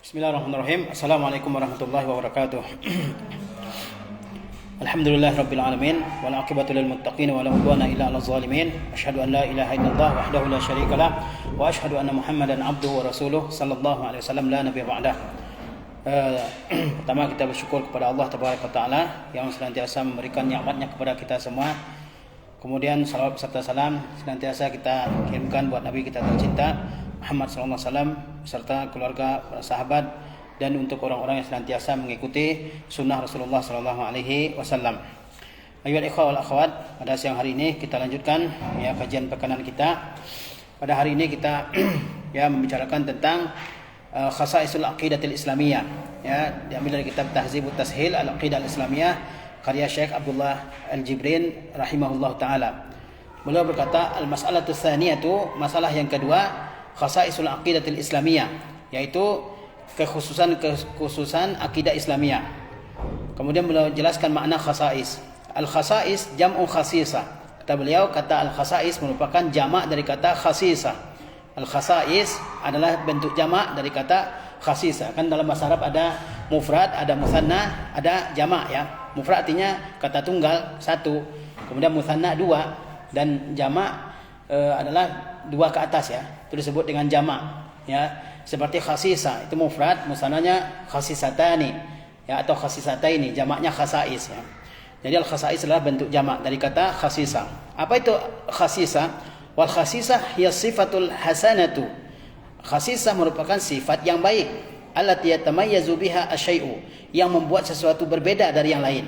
Bismillahirrahmanirrahim. Assalamualaikum warahmatullahi wabarakatuh. Alhamdulillah rabbil alamin wal aqibatu lil muttaqin wa la udwana illa 'alal zalimin. Asyhadu an la ilaha illallah wahdahu la syarika lah wa asyhadu anna Muhammadan abduhu wa rasuluh sallallahu alaihi wasallam la nabiyya ba'dah. Pertama kita bersyukur kepada Allah tabaraka taala yang senantiasa memberikan nikmatnya kepada kita semua. Kemudian salawat serta salam senantiasa kita kirimkan buat Nabi kita tercinta Muhammad SAW serta keluarga, para sahabat dan untuk orang-orang yang senantiasa mengikuti sunnah Rasulullah SAW. Ayyuhal ikhwah wal akhwat, pada siang hari ini kita lanjutkan kajian pekanan kita. Pada hari ini kita membicarakan tentang khasaisul aqidatil islamiyah. Diambil dari kitab Tahzibut Tashil al-Aqidah al-Islamiyah karya Syekh Abdullah Al-Jibrin rahimahullah taala. Beliau berkata, al-mas'alatu tsaniyatu, masalah yang kedua, khasaisul aqidatil islamiyah, yaitu kekhususan akidah Islamiyah. Kemudian beliau jelaskan makna khasais. Al-khasais jam'u khasisah. Kata beliau, kata al-khasais merupakan jamak dari kata khasisah. Al-khasais adalah bentuk jamak dari kata khasisah. Kan dalam bahasa Arab ada mufrad, ada mutsanna, ada jamak ya. Mufrad artinya kata tunggal satu, kemudian mutsanna dua, dan jamak adalah dua ke atas ya. Itu disebut dengan jamak ya. Seperti khasisah itu mufrad, musannanya khasisatani ya, atau khasisataini, jamaknya khasais ya. Jadi al-khasais adalah bentuk jamak dari kata khasisah. Apa itu khasisah? Wal khasisah hiya sifatul hasanatu. Khasisah merupakan sifat yang baik, allati yatamayyazu biha asyai'u, yang membuat sesuatu berbeda dari yang lain.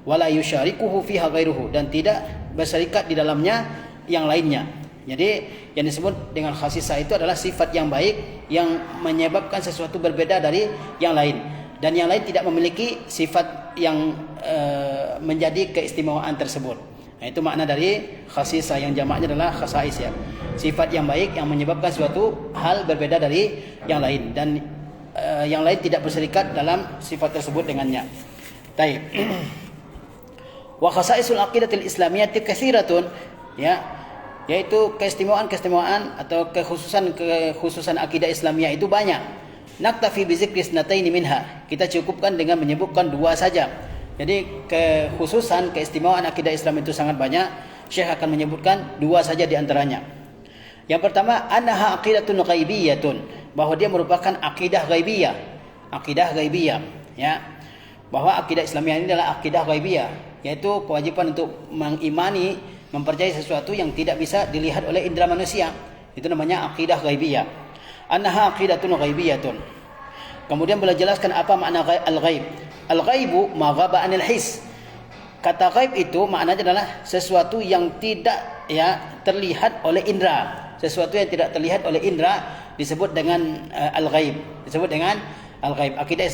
Wala yusyarikuhu fiha ghairuhu, dan tidak berserikat di dalamnya yang lainnya. Jadi yang disebut dengan khasisah itu adalah sifat yang baik yang menyebabkan sesuatu berbeda dari yang lain, dan yang lain tidak memiliki sifat yang menjadi keistimewaan tersebut. Nah, itu makna dari khasisah yang jamaknya adalah khasais ya. Sifat yang baik yang menyebabkan suatu hal berbeda dari yang lain, dan yang lain tidak berserikat dalam sifat tersebut dengannya. Taib. Wa khasaisul aqidatil islamiyyati katsiratun ya, yaitu keistimewaan atau kekhususan akidah Islamiyah itu banyak. Naktafi bi dzikri isnataini minha, kita cukupkan dengan menyebutkan dua saja. Jadi keistimewaan akidah Islam itu sangat banyak. Syekh akan menyebutkan dua saja di antaranya. Yang pertama, annaha aqidatun ghaibiyatun, bahwa dia merupakan akidah ghaibiyah. Akidah ghaibiyah ya. Bahwa akidah Islamiyah ini adalah akidah ghaibiyah, yaitu kewajiban untuk mengimani, mempercayai sesuatu yang tidak bisa dilihat oleh indera manusia. Itu namanya akidah ghaibiyah. Annaha aqidatun ghaibiyatun. Kemudian beliau jelaskan apa makna al-ghaib. Al-ghaibu ma ghaba 'anil his. Kata ghaib itu maknanya adalah sesuatu yang tidak terlihat oleh indera. Sesuatu yang tidak terlihat oleh indera disebut dengan al-ghaib. Disebut dengan al-ghaib. Akidah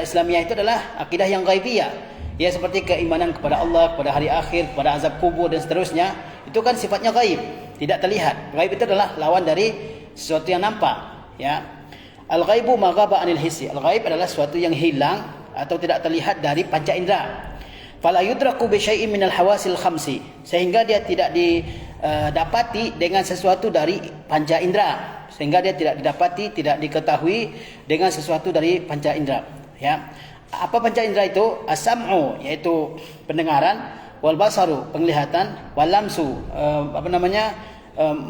Islamiyah itu adalah akidah yang ghaibiyah. Ya, seperti keimanan kepada Allah, kepada hari akhir, kepada azab kubur dan seterusnya. Itu kan sifatnya ghaib, tidak terlihat. Ghaib itu adalah lawan dari sesuatu yang nampak ya. Al-ghaibu ma ghaba 'anil hissi. Al-ghaib adalah sesuatu yang hilang atau tidak terlihat dari panca indera. Fala yudraku bi syai'in minal hawasil khamsi, sehingga dia tidak didapati dengan sesuatu dari panca indera. Sehingga dia tidak didapati, tidak diketahui dengan sesuatu dari panca indera ya. Apa panca indera itu? As-sam'u, yaitu pendengaran, wal basaru, penglihatan, wal lamsu,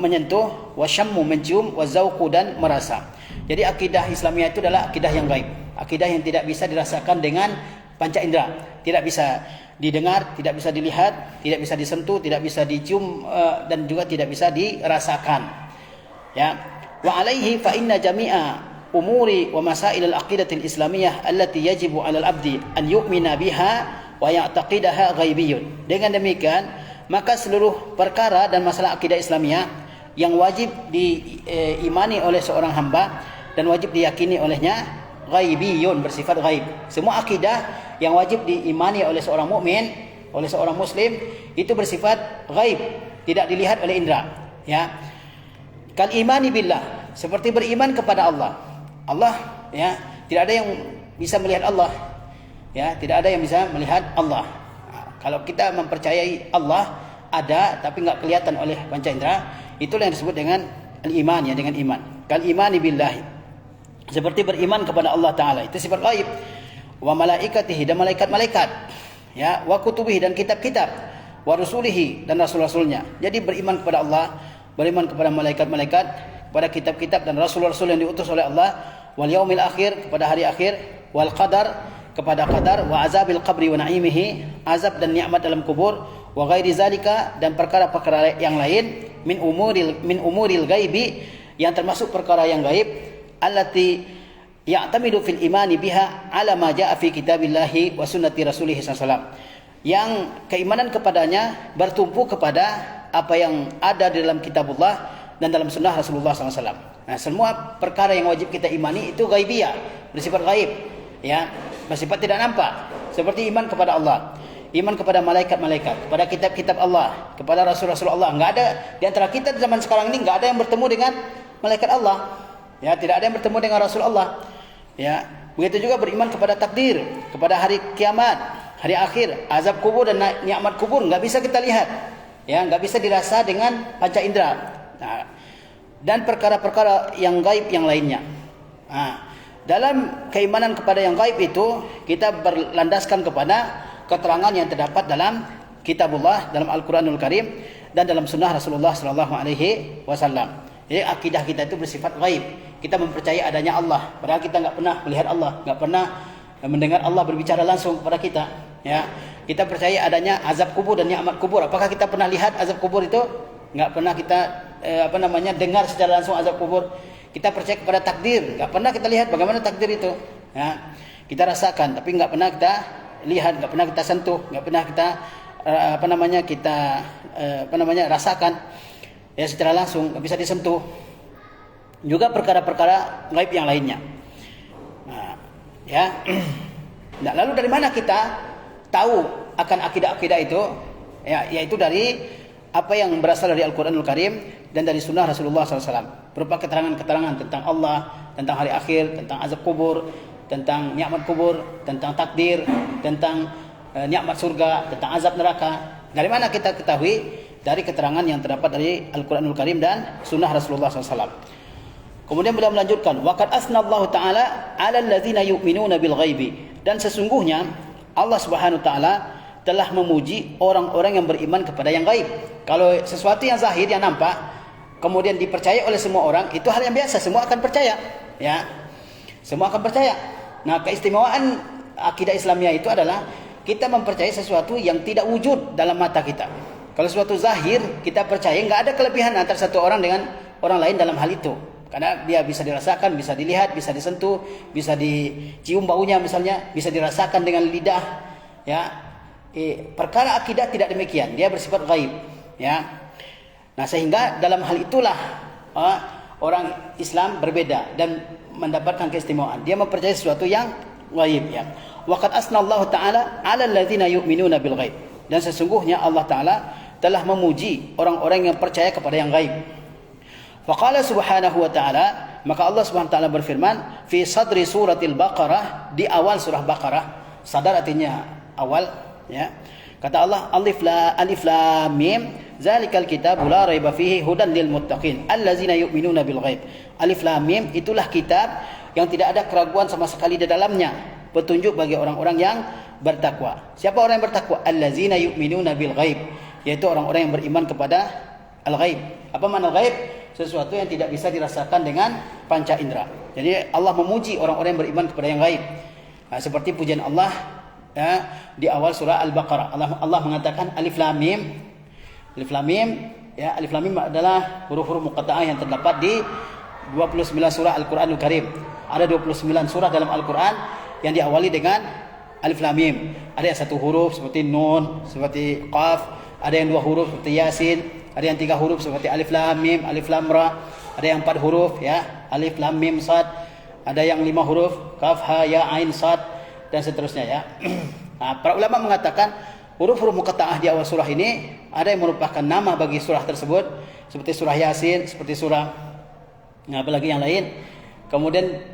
menyentuh, wasyammu, mencium, wazauqu, dan merasa. Jadi akidah Islamiyah itu adalah akidah yang gaib, akidah yang tidak bisa dirasakan dengan panca indera, tidak bisa didengar, tidak bisa dilihat, tidak bisa disentuh, tidak bisa dicium, dan juga tidak bisa dirasakan ya. Wa alaihi fa inna jami'a umuri wa masail al-aqidatil islamiyah allati yajibu 'alal abdi an yu'mina biha wa ya'taqidaha ghaibiyun. Dengan demikian, maka seluruh perkara dan masalah akidah Islamiyah yang wajib diimani oleh seorang hamba dan wajib diyakini olehnya ghaibiyun, bersifat ghaib. Semua akidah yang wajib diimani oleh seorang mukmin, oleh seorang muslim, itu bersifat ghaib, tidak dilihat oleh indera ya. Kal imani billah, seperti beriman kepada Allah. Allah ya, tidak ada yang bisa melihat Allah ya, tidak ada yang bisa melihat Allah. Kalau kita mempercayai Allah ada tapi enggak kelihatan oleh panca indera, itulah yang disebut dengan al-iman ya, dengan iman. Kal imani billahi. seperti beriman kepada Allah Ta'ala, itu sifat gaib. Wa malaikatihi, dan malaikat-malaikat, ya, wa kutubihi, dan kitab-kitab, wa rusulihi, dan rasul-rasulnya. Jadi beriman kepada Allah, beriman kepada malaikat-malaikat, kepada kitab-kitab dan rasul-rasul yang diutus oleh Allah, wal yaumil akhir, kepada hari akhir, wal qadar, kepada qadar, wa azabil qabri wa na'imihi, azab dan nikmat dalam kubur, wa ghairi zalika, dan perkara-perkara yang lain, min umuril ghaibi, yang termasuk perkara yang gaib, allati ya'tamidu fil imani biha ala ma ja'a fi kitabillahi wa sunnati rasulih sallallahu alaihi wasallam, yang keimanan kepadanya bertumpu kepada apa yang ada di dalam kitabullah dan dalam sunnah Rasulullah SAW. Nah, semua perkara yang wajib kita imani itu gaibiyah, bersifat gaib, ya, bersifat tidak nampak. Seperti iman kepada Allah, iman kepada malaikat-malaikat, kepada kitab-kitab Allah, kepada rasul-rasul Allah. Enggak ada di antara kita di zaman sekarang ini, enggak ada yang bertemu dengan malaikat Allah, ya, tidak ada yang bertemu dengan Rasul Allah, ya. Begitu juga beriman kepada takdir, kepada hari kiamat, hari akhir, azab kubur dan nikmat kubur, enggak bisa kita lihat, ya, enggak bisa dirasa dengan panca indera. Nah, dan perkara-perkara yang gaib yang lainnya. Nah, dalam keimanan kepada yang gaib itu kita berlandaskan kepada keterangan yang terdapat dalam kitabullah, dalam Al-Quranul Karim, dan dalam sunnah Rasulullah SAW. Jadi akidah kita itu bersifat gaib. Kita mempercayai adanya Allah, padahal kita nggak pernah melihat Allah, nggak pernah mendengar Allah berbicara langsung kepada kita. Ya, kita percaya adanya azab kubur dan nikmat kubur. Apakah kita pernah lihat azab kubur itu? Nggak pernah kita dengar secara langsung azab kubur. Kita percaya kepada takdir, nggak pernah kita lihat bagaimana takdir itu. Ya, kita rasakan, tapi nggak pernah kita lihat, nggak pernah kita sentuh, nggak pernah kita rasakan, ya, secara langsung, nggak bisa disentuh. Juga perkara-perkara gaib yang lainnya. Nah, ya. Nah, lalu dari mana kita tahu akan akidah-akidah itu? Ya, yaitu dari apa yang berasal dari Al-Quranul Karim dan dari sunnah Rasulullah SAW. Berupa keterangan-keterangan tentang Allah, tentang hari akhir, tentang azab kubur, tentang nikmat kubur, tentang takdir, tentang nikmat surga, tentang azab neraka. Dari mana kita ketahui? Dari keterangan yang terdapat dari Al-Quranul Karim dan sunnah Rasulullah SAW. Kemudian beliau melanjutkan, waqad asnallahu ta'ala 'alal ladzina yu'minuna bil ghaibi, dan sesungguhnya Allah Subhanahu wa taala telah memuji orang-orang yang beriman kepada yang gaib. Kalau sesuatu yang zahir, yang nampak, kemudian dipercaya oleh semua orang, itu hal yang biasa, semua akan percaya, ya. Semua akan percaya. Nah, keistimewaan akidah Islamiyah itu adalah kita mempercayai sesuatu yang tidak wujud dalam mata kita. Kalau sesuatu zahir, kita percaya, enggak ada kelebihan antara satu orang dengan orang lain dalam hal itu. Karena dia bisa dirasakan, bisa dilihat, bisa disentuh, bisa dicium baunya misalnya, bisa dirasakan dengan lidah, ya. Perkara akidah tidak demikian, dia bersifat gaib, ya. Nah, sehingga dalam hal itulah orang Islam berbeda dan mendapatkan keistimewaan. Dia mempercayai sesuatu yang gaib, ya. Waqad asnallahu ta'ala 'alal ladzina yu'minuna bil ghaib. Dan sesungguhnya Allah Ta'ala telah memuji orang-orang yang percaya kepada yang gaib. Faqala subhanahu wa ta'ala, maka Allah Subhanahu wa ta'ala berfirman fi sadri suratil Baqarah, di awal surah Baqarah. Sadar artinya awal, ya. Kata Allah, alif lam mim zalikal kitabu la raiba fihi hudan lil muttaqin allazina yu'minuna bil ghaib. Alif lam mim itulah kitab yang tidak ada keraguan sama sekali di dalamnya, petunjuk bagi orang-orang yang bertakwa. Siapa orang yang bertakwa? Allazina yu'minuna bil ghaib, yaitu orang-orang yang beriman kepada al-ghaib. Apa makna ghaib? Sesuatu yang tidak bisa dirasakan dengan panca indera. Jadi Allah memuji orang-orang yang beriman kepada yang gaib. Nah, seperti pujian Allah, ya, di awal surah Al-Baqarah. Allah mengatakan alif lam mim. Alif lam mim, ya, alif lam mim adalah huruf-huruf muqatta'ah yang terdapat di 29 surah Al-Qur'anul Karim. Ada 29 surah dalam Al-Qur'an yang diawali dengan alif lam mim. Ada yang satu huruf seperti nun, seperti qaf, ada yang dua huruf seperti yasin, ada yang tiga huruf seperti alif lam mim, alif lam ra, ada yang empat huruf, ya, alif lam mim sad, ada yang lima huruf kaf ha ya ain sad, dan seterusnya, ya. Nah, para ulama mengatakan huruf-huruf muqatta'ah di awal surah ini ada yang merupakan nama bagi surah tersebut, seperti surah Yasin, seperti surah, nah, apalagi yang lain. Kemudian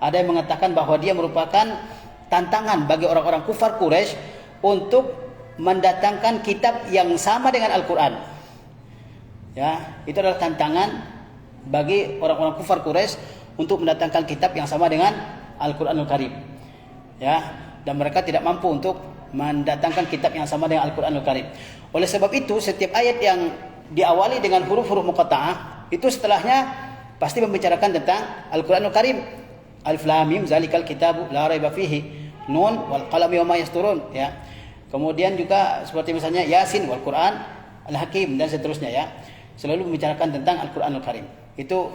ada yang mengatakan bahwa dia merupakan tantangan bagi orang-orang kufar Quraisy untuk mendatangkan kitab yang sama dengan Al-Quran. Ya, itu adalah tantangan bagi orang-orang kufar Quraisy untuk mendatangkan kitab yang sama dengan Al-Qur'anul Karim. Ya, dan mereka tidak mampu untuk mendatangkan kitab yang sama dengan Al-Qur'anul Karim. Oleh sebab itu, setiap ayat yang diawali dengan huruf-huruf muqatta'ah itu setelahnya pasti membicarakan tentang Al-Qur'anul Karim. Alif Lam Mim zalikal kitabu la raiba fihi, Nun wal qalami wama yasturun, ya. Kemudian juga seperti misalnya Yasin wal Qur'an Al-Hakim dan seterusnya, ya. Selalu membicarakan tentang Al-Qur'anul Karim. Itu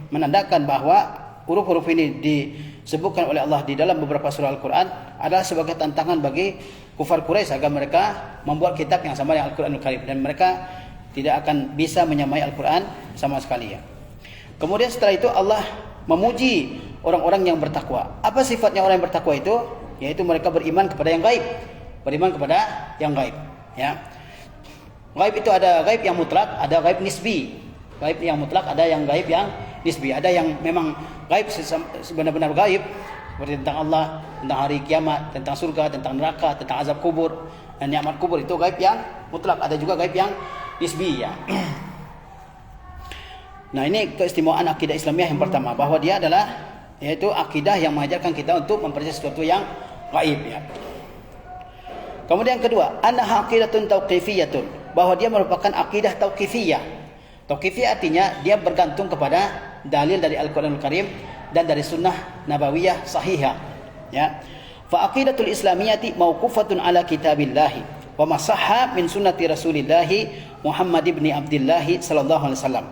menandakan bahwa huruf-huruf ini disebutkan oleh Allah di dalam beberapa surah Al-Qur'an adalah sebagai tantangan bagi kufar Quraisy agar mereka membuat kitab yang sama dengan Al-Qur'anul Karim, dan mereka tidak akan bisa menyamai Al-Qur'an sama sekali, ya. Kemudian setelah itu Allah memuji orang-orang yang bertakwa. Apa sifatnya orang yang bertakwa itu? Yaitu mereka beriman kepada yang gaib. Beriman kepada yang gaib, ya. Gaib itu ada gaib yang mutlak, ada gaib nisbi. Gaib yang mutlak, ada yang gaib yang nisbi. Ada yang memang gaib sebenar-benar gaib, seperti tentang Allah, tentang hari kiamat, tentang surga, tentang neraka, tentang azab kubur dan nikmat kubur. Itu gaib yang mutlak. Ada juga gaib yang nisbi, ya. Nah, ini keistimewaan akidah Islamiyah yang pertama, bahwa dia adalah yaitu akidah yang mengajarkan kita untuk mempercayai sesuatu yang gaib, ya. Kemudian yang kedua, annaha aqidatun tauqifiyatun, bahwa dia merupakan akidah tauqifiyah. Tauqifiyah artinya dia bergantung kepada dalil dari Al-Qur'anul Karim dan dari sunnah nabawiyah sahihah, ya. Fa aqidatul islamiyyati mauqufatun ala kitabillahi wa ma sahha min sunnati Rasulillah Muhammad ibn Abdullah sallallahu alaihi wasallam.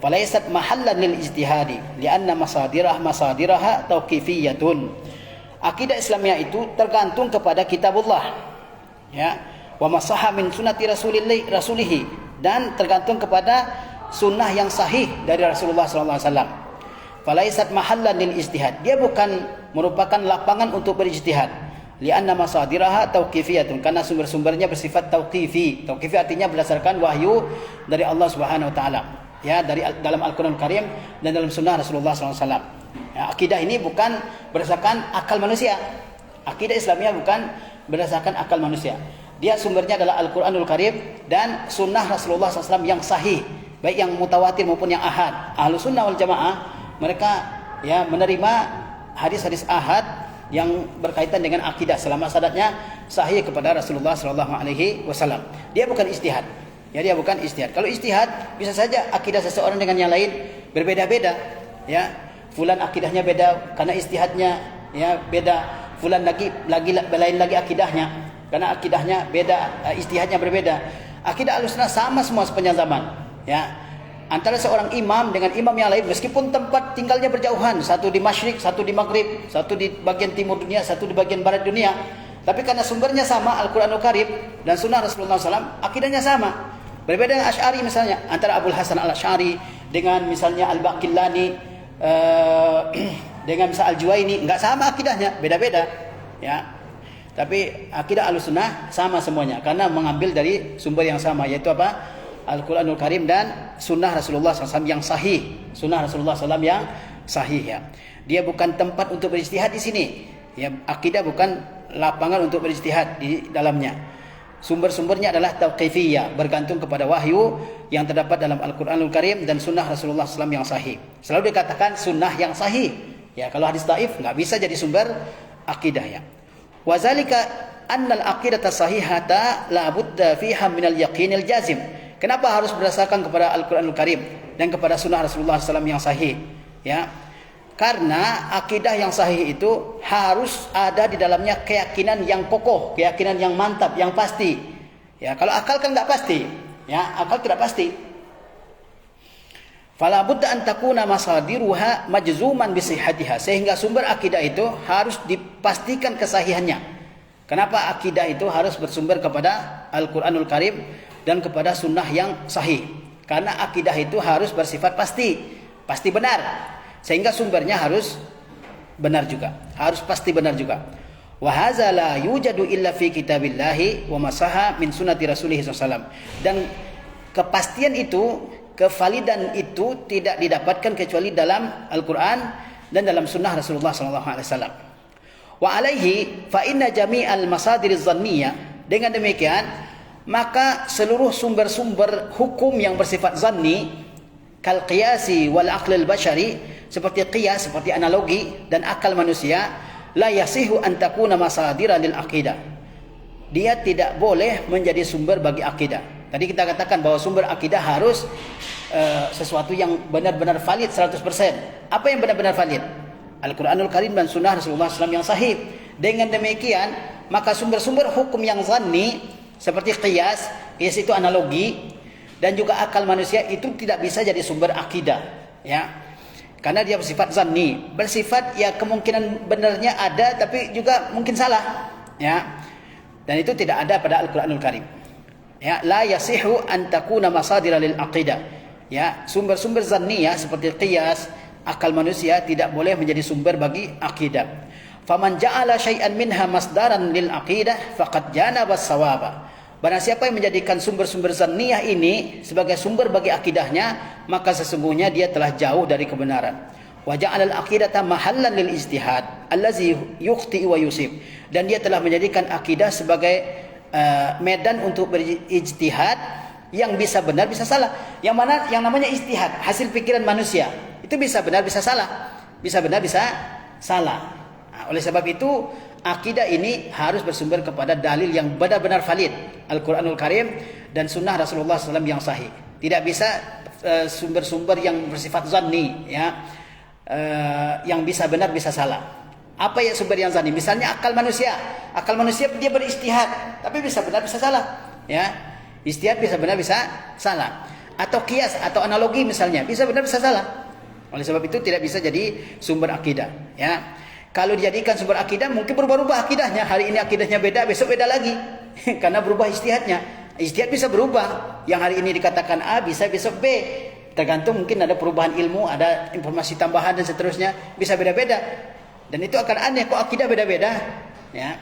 Falaysat mahallan lil ijtihadi lianna masadiraha tauqifiyatun. Akidah Islamiyah itu tergantung kepada kitabullah, ya. Wa ma sahha min sunnati Rasulih, dan tergantung kepada sunnah yang sahih dari Rasulullah sallallahu alaihi wasallam. Falaisat mahallan lil ijtihad. Dia bukan merupakan lapangan untuk berijtihad. Lianna masadiraha tauqifiyatun, karena sumber-sumbernya bersifat tauqifi. Tauqifi artinya berdasarkan wahyu dari Allah Subhanahu wa taala, ya, dari dalam Al-Qur'an Karim dan dalam sunnah Rasulullah sallallahu alaihi wasallam. Ya, akidah ini bukan berdasarkan akal manusia. Akidah Islamiyah bukan berdasarkan akal manusia. Dia sumbernya adalah Al-Qur'anul Karim dan sunnah Rasulullah SAW yang sahih, baik yang mutawatir maupun yang ahad. Ahlu sunnah wal jamaah, mereka, ya, menerima hadis-hadis ahad yang berkaitan dengan akidah selama sanadnya sahih kepada Rasulullah SAW. Dia bukan ijtihad. Ya, dia bukan ijtihad. Kalau ijtihad, bisa saja akidah seseorang dengan yang lain berbeda-beda, ya. Fulan akidahnya beda karena ijtihadnya, ya, beda. Fulan lagi lain lagi akidahnya karena akidahnya beda, ijtihadnya berbeda. Akidah Ahlussunnah sama semua sepanjang zaman, ya. Antara seorang imam dengan imam yang lain, meskipun tempat tinggalnya berjauhan, satu di Masyriq, satu di Maghrib, satu di bagian timur dunia, satu di bagian barat dunia, tapi karena sumbernya sama, Al-Qur'anul Karim dan sunnah Rasulullah SAW, akidahnya sama. Berbeda dengan Asy'ari misalnya, antara Abul Hasan Al-Asy'ari dengan misalnya Al-Baqillani, dengan misal Al-Juwaini, enggak sama akidahnya, beda-beda, ya. Tapi akidah Ahlussunnah sama semuanya karena mengambil dari sumber yang sama, yaitu apa? Al-Qur'anul Karim dan sunnah Rasulullah SAW yang sahih. Sunnah Rasulullah SAW yang sahih, ya. Dia bukan tempat untuk berijtihad di sini. Ya, akidah bukan lapangan untuk berijtihad di dalamnya. Sumber-sumbernya adalah tauqifiyah, bergantung kepada wahyu yang terdapat dalam Al-Qur'anul Karim dan sunnah Rasulullah SAW yang sahih. Selalu dikatakan sunnah yang sahih. Ya, kalau hadis dhaif enggak bisa jadi sumber akidah, ya. Wa zalika annal aqidata sahihata la budda fiha minal yaqinil jazim. Kenapa harus berdasarkan kepada Al-Qur'anul Karim dan kepada sunnah Rasulullah SAW yang sahih? Ya, karena akidah yang sahih itu harus ada di dalamnya keyakinan yang kokoh, keyakinan yang mantap, yang pasti. Ya, kalau akal kan nggak pasti. Ya, akal tidak pasti. Fala budda an takuna masadiruha majzuman bi sihhatiha, sehingga sumber akidah itu harus dipastikan kesahihannya. Kenapa akidah itu harus bersumber kepada Al-Qur'anul Karim dan kepada sunnah yang sahih? Karena akidah itu harus bersifat pasti benar, sehingga sumbernya harus benar juga, harus pasti benar juga. Wa hadza la yujadu illa fi kitabillahi wa masaha min sunnati Rasulih SAW. Dan kepastian itu, kevalidan itu tidak didapatkan kecuali dalam Al-Quran dan dalam sunnah Rasulullah SAW. Wa alaihi fa inna jami'al masadiriz zanniyah. Dengan demikian, maka seluruh sumber-sumber hukum yang bersifat zanni, kal qiyasi wal aqlil bashari, seperti qiyas, seperti analogi dan akal manusia, la yasihu an takuna masadira lil aqidah. Dia tidak boleh menjadi sumber bagi akidah. Tadi kita katakan bahwa sumber akidah harus sesuatu yang benar-benar valid 100%. Apa yang benar-benar valid? Al-Quranul Karim dan sunnah Rasulullah SAW yang sahih. Dengan demikian, maka sumber-sumber hukum yang zanni seperti qiyas itu analogi, dan juga akal manusia itu tidak bisa jadi sumber akidah, ya. Karena dia bersifat zanni, bersifat ya kemungkinan benarnya ada tapi juga mungkin salah, ya. Dan itu tidak ada pada Al-Quranul Karim. Ya, la yasihu an takuna masadira lil aqidah. Ya, sumber-sumber zanniyah seperti qiyas, akal manusia tidak boleh menjadi sumber bagi akidah. Faman ja'ala syai'an minha masdaran lil aqidah faqad janaba as-sawaba. Barang siapa yang menjadikan sumber-sumber zanniyah ini sebagai sumber bagi akidahnya, maka sesungguhnya dia telah jauh dari kebenaran. Wa ja'ala al-aqidata mahallan lil ijtihad allazi yukhti wa yusib. Dan dia telah menjadikan akidah sebagai medan untuk berijtihad yang bisa benar bisa salah. Yang mana yang namanya ijtihad, hasil pikiran manusia, itu bisa benar bisa salah. Bisa benar bisa salah. Nah, oleh sebab itu akidah ini harus bersumber kepada dalil yang benar-benar valid, Al-Quranul Karim dan sunnah Rasulullah SAW yang sahih. Tidak bisa sumber-sumber yang bersifat zanni, ya, yang bisa benar bisa salah. Apa ya sumber yang zanni? Misalnya akal manusia. Akal manusia dia berijtihad, tapi bisa benar bisa salah, ya. Ijtihad bisa benar bisa salah. Atau qiyas atau analogi misalnya, bisa benar bisa salah. Oleh sebab itu tidak bisa jadi sumber akidah, ya. Kalau dijadikan sumber akidah mungkin berubah-ubah akidahnya. Hari ini akidahnya beda, besok beda lagi. Karena berubah ijtihadnya. Ijtihad bisa berubah. Yang hari ini dikatakan A bisa besok B. Tergantung mungkin ada perubahan ilmu, ada informasi tambahan dan seterusnya, bisa beda-beda. Dan itu akan aneh kok akidah beda-beda, ya.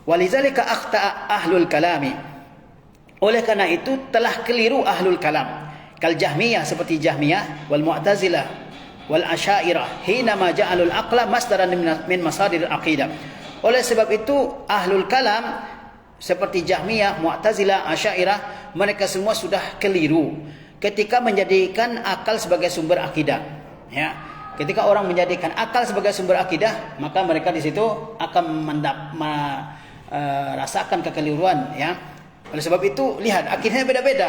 Walizalika akhta'a ahlul kalami. Oleh karena itu telah keliru ahlul kalam. Kal Jahmiyah, seperti Jahmiyah, wal Mu'tazilah, wal Asy'ariyah, hinama ja'alul aqla masdaran min masadir aqidah. Oleh sebab itu ahlul kalam seperti Jahmiyah, Mu'tazilah, Asy'ariyah, mereka semua sudah keliru ketika menjadikan akal sebagai sumber akidah, ya. Ketika orang menjadikan akal sebagai sumber akidah, maka mereka di situ akan merasakan kekeliruan, ya. Oleh sebab itu lihat akidahnya beda-beda,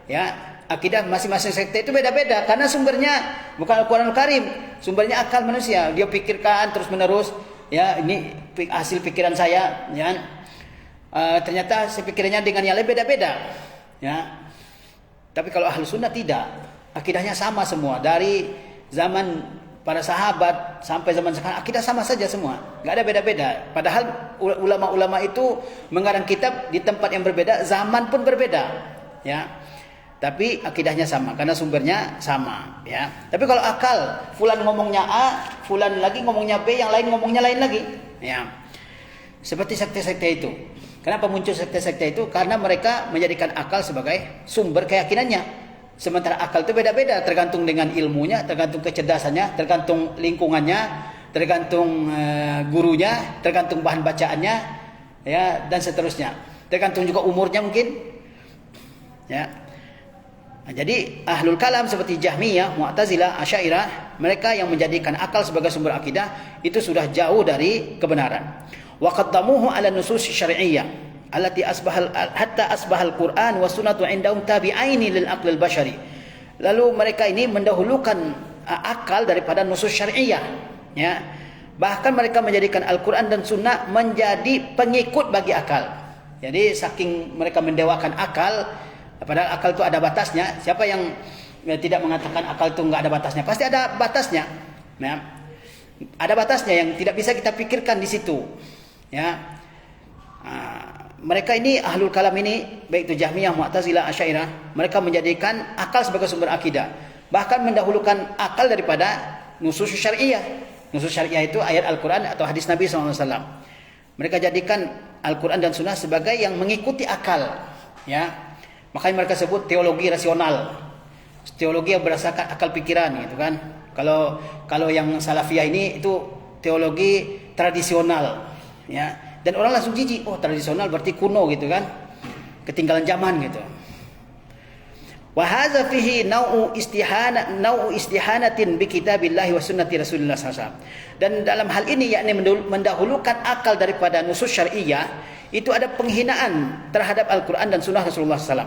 ya. Akidah masing-masing sekte itu beda-beda karena sumbernya bukan Al-Quranul Karim, sumbernya akal manusia. Dia pikirkan terus-menerus, ya, ini hasil pikiran saya, ya. Ternyata pikirannya dengan yang lain beda-beda, ya. Tapi kalau ahlu sunnah tidak, akidahnya sama semua dari zaman para sahabat sampai zaman sekarang, akidah sama saja semua, nggak ada beda-beda. Padahal ulama-ulama itu mengarang kitab di tempat yang berbeda, zaman pun berbeda, ya. Tapi akidahnya sama karena sumbernya sama, ya. Tapi kalau akal, fulan ngomongnya A, fulan lagi ngomongnya B, yang lain ngomongnya lain lagi, ya. Seperti sekte-sekte itu. Kenapa muncul sekte-sekte itu? Karena mereka menjadikan akal sebagai sumber keyakinannya. Sementara akal itu beda-beda, tergantung dengan ilmunya, tergantung kecerdasannya, tergantung lingkungannya, tergantung gurunya, tergantung bahan bacaannya, ya, dan seterusnya. Tergantung juga umurnya mungkin, ya. Nah, jadi ahlul kalam seperti Jahmiyah, Mu'tazilah, Asy'ariyah, mereka yang menjadikan akal sebagai sumber akidah itu sudah jauh dari kebenaran. Wa qaddamuhu 'ala nusus syar'iyyah allati hatta asbahal Quran wa sunnatu indahum tabi'aini lil aqlil bashari. Lalu mereka ini mendahulukan akal daripada nusus syar'iyyah, ya. Bahkan mereka menjadikan Al-Quran dan sunnah menjadi pengikut bagi akal. Jadi saking mereka mendewakan akal, padahal akal itu ada batasnya. Siapa yang tidak mengatakan akal itu enggak ada batasnya? Pasti ada batasnya, ya. Ada batasnya yang tidak bisa kita pikirkan di situ, ya. Mereka ini ahlul kalam ini, baik itu Jahmiyah, Mu'tazilah, Asy'ariyah, mereka menjadikan akal sebagai sumber akidah, bahkan mendahulukan akal daripada nusus syariah. Nusus syariah itu ayat Al-Quran atau hadis Nabi SAW. Mereka jadikan Al-Quran dan Sunnah sebagai yang mengikuti akal, ya. Makanya mereka sebut teologi rasional, teologi yang berdasarkan akal pikiran, gitu kan. Kalau yang Salafiyah ini itu teologi tradisional, ya. Dan orang langsung jijik, oh tradisional berarti kuno gitu kan, ketinggalan zaman gitu. Wa hadza fihi nau'u istihanatin bi kitabillahi wa sunnati Rasulillah SAW. Dan dalam hal ini yakni mendahulukan akal daripada nusus syariah, itu ada penghinaan terhadap Al-Quran dan sunnah Rasulullah SAW.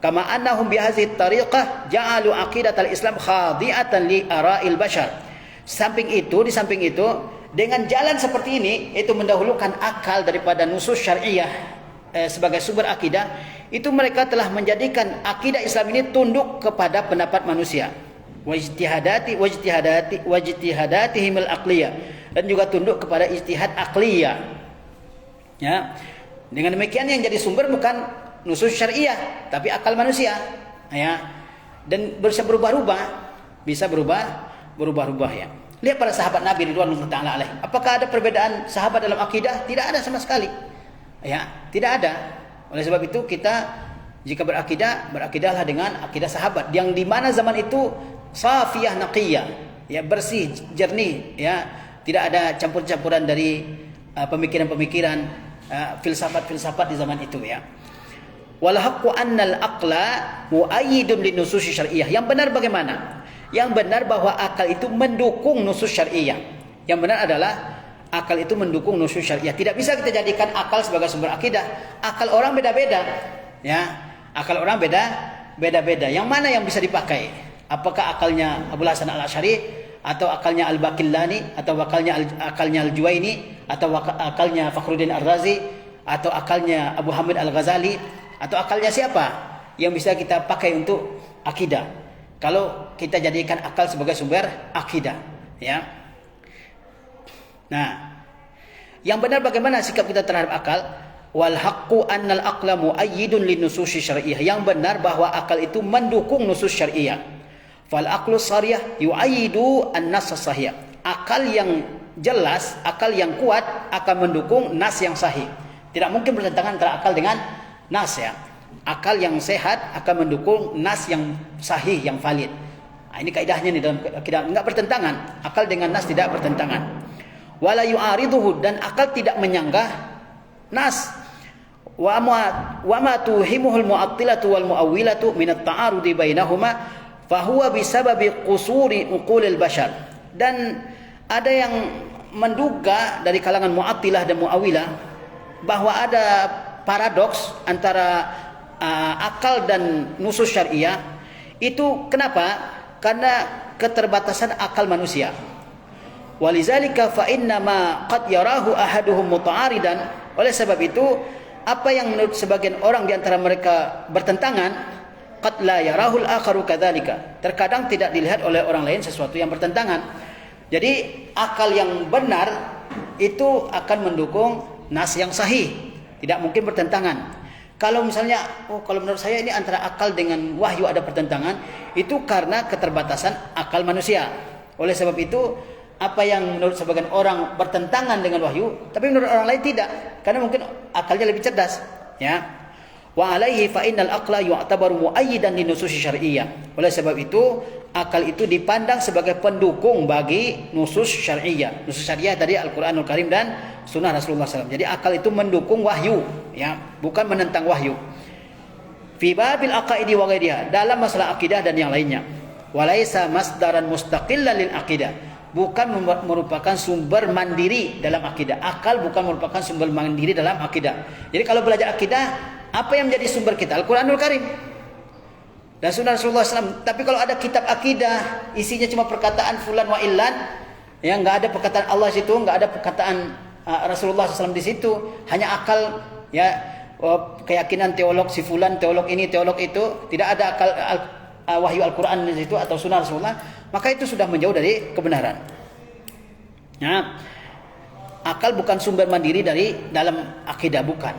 Kama annahum bi hadhihi tariqah ja'alu aqidatal Islam khadi'atan li ara'il bashar. Di samping itu dengan jalan seperti ini, itu mendahulukan akal daripada nusus syariah sebagai sumber akidah, itu mereka telah menjadikan akidah Islam ini tunduk kepada pendapat manusia, wajtihadatihim al-aqliyah, dan juga tunduk kepada ijtihad aqliyah. Ya, dengan demikian yang jadi sumber bukan nusus syariah, tapi akal manusia. Ya, dan bisa berubah-ubah ya. Lihat para sahabat Nabi ridwanullah ta'ala alaih. Apakah ada perbedaan sahabat dalam akidah? Tidak ada sama sekali. Ya, tidak ada. Oleh sebab itu kita jika berakidahlah dengan akidah sahabat yang di mana zaman itu safiyah naqiyah, ya, bersih, jernih, ya, tidak ada campur-campuran dari pemikiran-pemikiran filsafat-filsafat di zaman itu, ya. Wal haqqu annal aqla muayyidun linusus syariah. Yang benar bagaimana? Yang benar bahwa akal itu mendukung nusus syariah. Yang benar adalah akal itu mendukung nusus syariah. Tidak bisa kita jadikan akal sebagai sumber akidah. Akal orang beda-beda, ya. Akal orang beda-beda. Yang mana yang bisa dipakai? Apakah akalnya Abul Hasan Al-Asy'ari, atau akalnya Al-Baqillani, atau akalnya Al-Juwaini, atau akalnya Fakhruddin Ar-Razi, atau akalnya Abu Hamid Al-Ghazali, atau akalnya siapa yang bisa kita pakai untuk akidah? Kalau kita jadikan akal sebagai sumber akidah, ya. Nah, yang benar bagaimana sikap kita terhadap akal? Wal haqqu annal aqla muayyidun linusus syariah. Yang benar bahwa akal itu mendukung nusus syariah. Fal aqlu sarih yu'ayyidu an-nass sahih. Akal yang jelas, akal yang kuat akan mendukung nas yang sahih. Tidak mungkin bertentangan antara akal dengan nas, ya. Akal yang sehat akan mendukung nas yang sahih, yang valid. Nah, ini kaidahnya nih dalam akidah, enggak bertentangan. Akal dengan nas tidak bertentangan. Wala yu'ariduhu, dan akal tidak menyanggah nas. Wa ma tuhimuhul mu'attilatu wal mu'awwilatu min at-ta'arudi bainahuma fa huwa bisababi qusuri uqulil bashar. Dan ada yang menduga dari kalangan mu'attilah dan mu'awwilah bahwa ada paradoks antara akal dan nusus syariah. Itu kenapa? Karena keterbatasan akal manusia. Walizalika fa inna ma qad yarahu ahaduhum muta'aridan. Oleh sebab itu, apa yang menurut sebagian orang di antara mereka bertentangan, qad la yarahul akharu kadzalika. Terkadang tidak dilihat oleh orang lain sesuatu yang bertentangan. Jadi akal yang benar itu akan mendukung nas yang sahih, tidak mungkin bertentangan. Kalau misalnya, kalau menurut saya ini antara akal dengan wahyu ada pertentangan, itu karena keterbatasan akal manusia. Oleh sebab itu, apa yang menurut sebagian orang bertentangan dengan wahyu, tapi menurut orang lain tidak, karena mungkin akalnya lebih cerdas, ya. Wa alaihi fa innal aqla yu'tabaru muayyidan linusus syar'iyyah. Oleh sebab itu, akal itu dipandang sebagai pendukung bagi nusus syar'iyyah. Nusus syariah dari Al-Qur'anul Karim dan sunnah Rasulullah SAW. Jadi akal itu mendukung wahyu, ya, bukan menentang wahyu. Fi babil aqaidi wa ghairiha, dalam masalah akidah dan yang lainnya. Walaisa masdaran mustaqillan lil aqidah, bukan merupakan sumber mandiri dalam akidah. Akal bukan merupakan sumber mandiri dalam akidah. Jadi kalau belajar akidah, apa yang menjadi sumber kita? Al-Quranul Karim dan sunnah Rasulullah SAW. Tapi kalau ada kitab akidah, isinya cuma perkataan fulan wa illan, ya, nggak ada perkataan Allah situ, nggak ada perkataan Rasulullah SAW di situ, hanya akal, ya, keyakinan teolog si fulan, teolog ini, teolog itu, tidak ada akal wahyu Al-Quran di situ atau sunnah Rasulullah, maka itu sudah menjauh dari kebenaran. Ya, akal bukan sumber mandiri dari dalam akidah, bukan.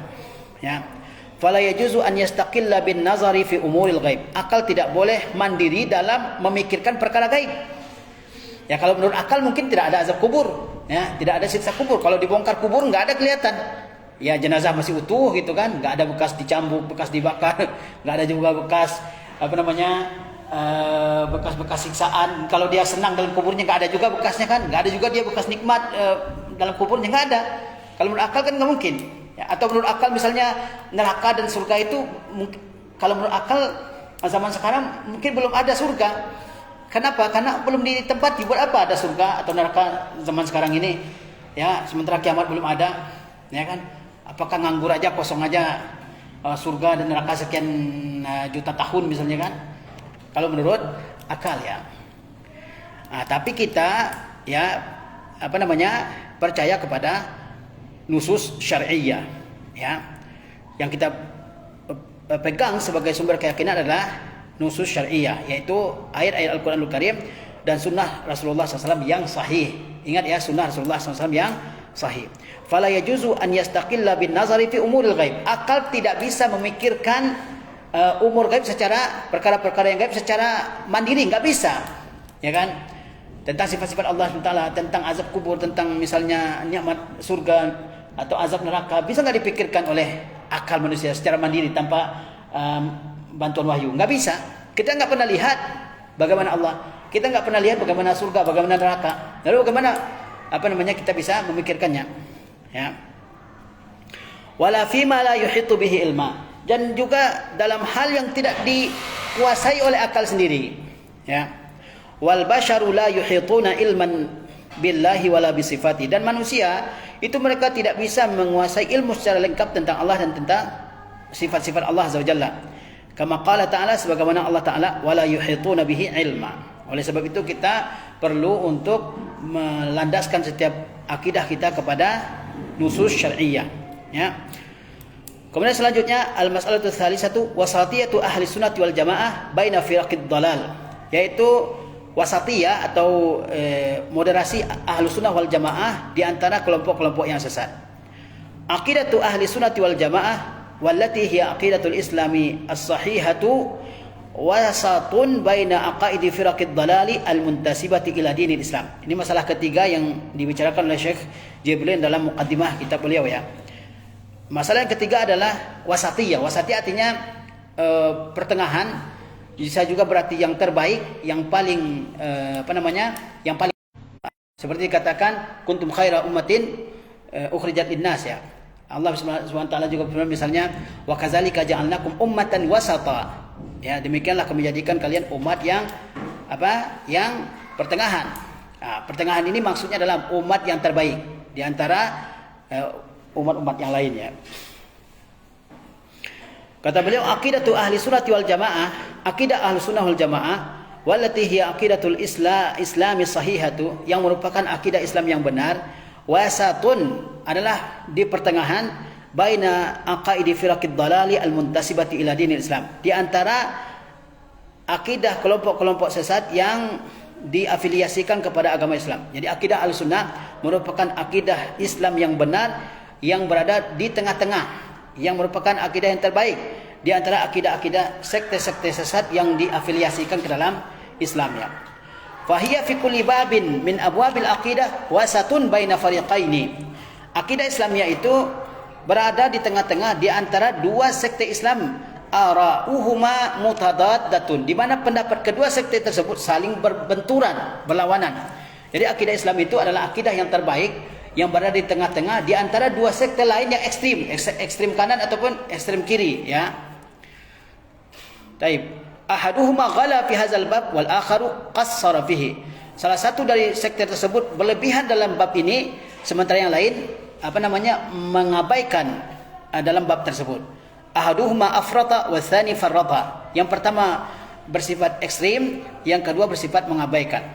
Ya, fala yajuzu an yastaqilla bin nazari fi umuril ghaib. Akal tidak boleh mandiri dalam memikirkan perkara gaib. Ya, kalau menurut akal mungkin tidak ada azab kubur, ya, tidak ada siksa kubur. Kalau dibongkar kubur nggak ada kelihatan. Ya, jenazah masih utuh gitu kan, nggak ada bekas dicambuk, bekas dibakar, nggak ada juga bekas bekas-bekas siksaan. Kalau dia senang dalam kuburnya nggak ada juga bekasnya kan, nggak ada juga dia bekas nikmat dalam kuburnya, nggak ada. Kalau menurut akal kan nggak mungkin, ya. Atau menurut akal misalnya neraka dan surga itu, kalau menurut akal Zaman sekarang mungkin belum ada surga. Kenapa? Karena belum ditempati. Buat apa ada surga atau neraka zaman sekarang ini? Ya, sementara kiamat belum ada, ya kan? Apakah nganggur aja, kosong aja surga dan neraka sekian juta tahun misalnya kan? Kalau menurut akal ya. Tapi kita ya percaya kepada nusus syar'iyyah, ya. Yang kita pegang sebagai sumber keyakinan adalah nusus syar'iyyah, yaitu ayat-ayat Al-Quranul Karim dan sunnah Rasulullah SAW yang sahih. Ingat ya, sunnah Rasulullah SAW yang sahih. Fala yajuzu an yastaqilla bin nazari fi umuril ghaib. Akal tidak bisa memikirkan umur gaib secara perkara-perkara yang gaib secara mandiri, nggak bisa, ya kan? Tentang sifat-sifat Allah Taala, tentang azab kubur, tentang misalnya nikmat surga atau azab neraka, bisa nggak dipikirkan oleh akal manusia secara mandiri tanpa bantuan wahyu? Nggak bisa. Kita nggak pernah lihat bagaimana Allah, kita nggak pernah lihat bagaimana surga, bagaimana neraka. Lalu bagaimana kita bisa memikirkannya? Ya. Wala fima la yuhitu bihi ilma. Dan juga dalam hal yang tidak dikuasai oleh akal sendiri. Ya. Wal basharu la yuhituna ilman billahi wala bisifati. Dan manusia itu mereka tidak bisa menguasai ilmu secara lengkap tentang Allah dan tentang sifat-sifat Allah Azza wa Jalla. Kama qala ta'ala, sebagaimana Allah Ta'ala, wala yuhituna bihi ilma. Oleh sebab itu kita perlu untuk melandaskan setiap akidah kita kepada nusus syar'iyyah, ya. Kemudian selanjutnya al-mas'alatu tsalisatu wasatiyatu ahli sunnah wal jamaah baina firaqid dalal, yaitu wasatiyah atau moderasi ahli sunnah wal jamaah di antara kelompok-kelompok yang sesat. Aqidatu ahli sunnah wal jamaah wallati hiya aqidatul islami as-sahihatu wasatun baina aqaidi firaqid dalali al-muntasibati ila dinil Islam. Ini masalah ketiga yang dibicarakan oleh Syekh Jibril dalam muqaddimah kitab beliau, ya. Masalah yang ketiga adalah wasatiyah. Wasatiyah artinya pertengahan, bisa juga berarti yang terbaik, yang paling yang paling, seperti dikatakan kuntum khaira ummatin ukhrijat linnas, ya. Allah SWT juga berfirman misalnya wa kadzalika ja'alnakum ummatan wasata. Ya, demikianlah kami menjadikan kalian umat yang yang pertengahan. Pertengahan ini maksudnya adalah umat yang terbaik di antara umat-umat yang lainnya. Kata beliau, aqidatu ahli sunnah wal jamaah, akidah ahli sunnah wal jamaah wallati hiya aqidatul islami sahihatu, yang merupakan akidah Islam yang benar, wasatun adalah di pertengahan, baina aqaidi firaqid dalali al-muntasibati ila dinil Islam, di antara akidah kelompok-kelompok sesat yang diafiliasikan kepada agama Islam. Jadi akidah al-sunnah merupakan akidah Islam yang benar, yang berada di tengah-tengah, yang merupakan akidah yang terbaik di antara akidah-akidah sekte-sekte sesat yang diafiliasikan ke dalam Islam, ya. Fahiya fi kulli babin min abwabil aqidah wasatun baina fariqaini. Akidah Islamiyah itu berada di tengah-tengah di antara dua sekte Islam, ara'uhuma mutadaddatun, di mana pendapat kedua sekte tersebut saling berbenturan, berlawanan. Jadi akidah Islam itu adalah akidah yang terbaik, yang berada di tengah-tengah di antara dua sekte lain yang ekstrim kanan ataupun ekstrim kiri, ya. Taib. Ahaduhuma ghala fi hadzal bab wal akharu qassara fihi. Salah satu dari sekte tersebut berlebihan dalam bab ini, sementara yang lain mengabaikan dalam bab tersebut. Ahaduhuma afrata wa tsani farrata. Yang pertama bersifat ekstrim, yang kedua bersifat mengabaikan.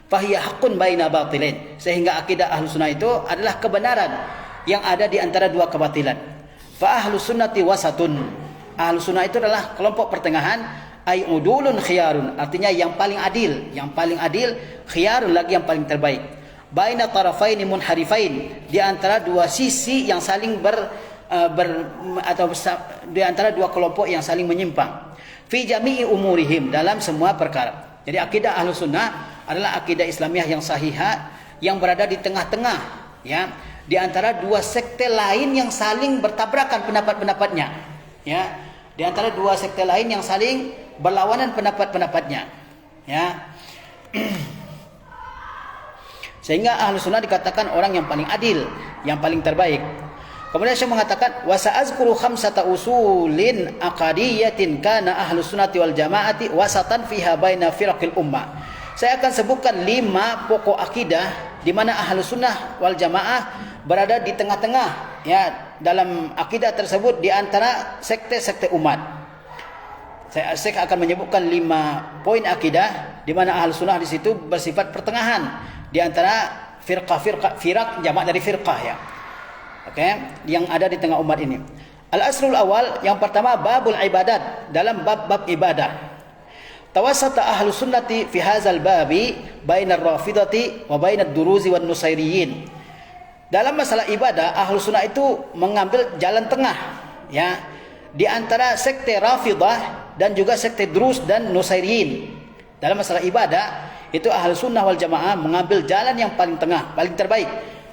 Fahiya haqqun baina batilin, sehingga akidah ahlus sunnah itu adalah kebenaran yang ada di antara dua kebatilan. Fa ahlus sunnati wasatun, ahlus sunnah itu adalah kelompok pertengahan, ay udulun khiyarun, artinya yang paling adil, khiyarun lagi yang paling terbaik. Baina tarafaini munharifain, di antara dua sisi yang saling atau di antara dua kelompok yang saling menyimpang. Fi jami'i umurihim, dalam semua perkara. Jadi akidah ahlus sunnah adalah akidah Islamiyah yang sahihah, yang berada di tengah-tengah, ya, di antara dua sekte lain yang saling bertabrakan pendapat-pendapatnya, ya, di antara dua sekte lain yang saling berlawanan pendapat-pendapatnya, ya. Sehingga ahlu sunnah dikatakan orang yang paling adil, yang paling terbaik. Kemudian Syekh mengatakan wa sa'azkuru khamsata usulin aqadiyatin kana ahlus sunnati wal jamaati wasatan fiha baina firaqil ummah. Saya akan sebutkan 5 pokok akidah di mana ahlus sunnah wal jamaah berada di tengah-tengah ya dalam akidah tersebut di antara sekte-sekte umat. Saya akan menyebutkan 5 poin akidah di mana ahlus sunnah di situ bersifat pertengahan di antara firaq jamak dari firqah ya. Oke, yang ada di tengah umat ini. Al-aslul awal, yang pertama babul ibadat, dalam bab-bab ibadah. Tawassata ahlus sunnati fi hadzal babi bainar rafidati wa bainad duruzi wan nusairiyin. Dalam masalah ibadah, ahlus sunnah itu mengambil jalan tengah ya di antara sekte Rafidah dan juga sekte Durus dan Nusairiyin. Dalam masalah ibadah, itu ahlus sunnah wal jamaah mengambil jalan yang paling tengah, paling terbaik.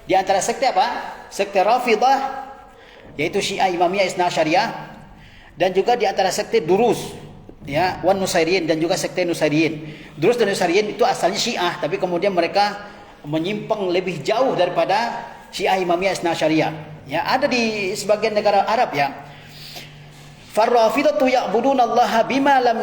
Di antara sekte apa? Sekte Rafidah, yaitu Syiah Imamiyah Isna Syariah, dan juga di antara sekte Durus ya, wan Nusairiyin, dan juga sekte Nusairiyin. Durus dan Nusairiyin itu asalnya Syiah, tapi kemudian mereka menyimpang lebih jauh daripada Syiah Imamiyah Isna Syariah. Ya, ada di sebagian negara Arab ya. Farrafidatu ya'budunallaha bima lam